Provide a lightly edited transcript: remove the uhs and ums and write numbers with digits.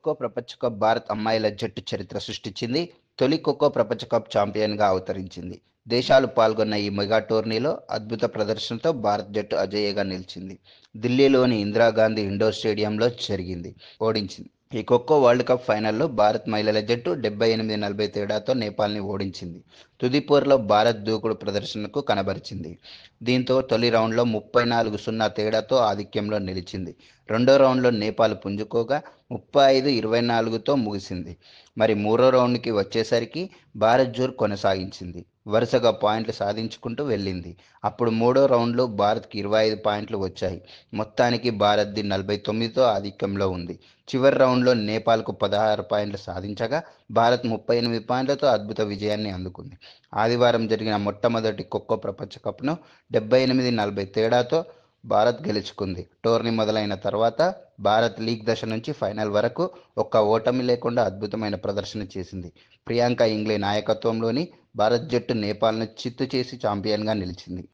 ఖోఖో ప్రపంచ కప్ భారత్ అమ్మాయిల జట్టు చరిత్ర సృష్టించింది. తొలి ఖోఖో ప్రపంచ కప్ ఛాంపియన్గా అవతరించింది. దేశాలు పాల్గొన్న ఈ మెగా టోర్నీలో అద్భుత ప్రదర్శనతో భారత్ జట్టు అజేయంగా నిలిచింది. దిల్లీలోని ఇందిరాగాంధీ ఇండోర్ స్టేడియంలో ఓడించింది. ఈ ఖోఖో వరల్డ్ కప్ ఫైనల్లో భారత్ మహిళల జట్టు 78-40 తేడాతో నేపాల్ని ఓడించింది. తుది పోరులో భారత్ దూకుడు ప్రదర్శనకు కనబరిచింది. దీంతో తొలి రౌండ్లో 34-0 తేడాతో ఆధిక్యంలో నిలిచింది. రెండో రౌండ్లో నేపాల్ పుంజుకోగా 35-24తో ముగిసింది. మరి మూడో రౌండ్కి వచ్చేసరికి భారత్ జోరు కొనసాగించింది. వరుసగా పాయింట్లు సాధించుకుంటూ వెళ్ళింది. అప్పుడు మూడో రౌండ్లో భారత్కి 25 పాయింట్లు వచ్చాయి. మొత్తానికి భారత్ది 49తో ఆధిక్యంలో ఉంది. చివరి రౌండ్లో నేపాల్కు 16 పాయింట్లు సాధించగా భారత్ 38 పాయింట్లతో అద్భుత విజయాన్ని అందుకుంది. ఆదివారం జరిగిన మొట్టమొదటి ఖోఖో ప్రపంచ కప్ను 78-40 తేడాతో భారత్ గెలుచుకుంది. టోర్నీ మొదలైన తర్వాత భారత్ లీగ్ దశ నుంచి ఫైనల్ వరకు ఒక్క ఓటమి లేకుండా అద్భుతమైన ప్రదర్శన చేసింది. ప్రియాంక ఇంగ్లే నాయకత్వంలోని భారత్ జట్టు నేపాల్ను చిత్తు చేసి ఛాంపియన్గా నిలిచింది.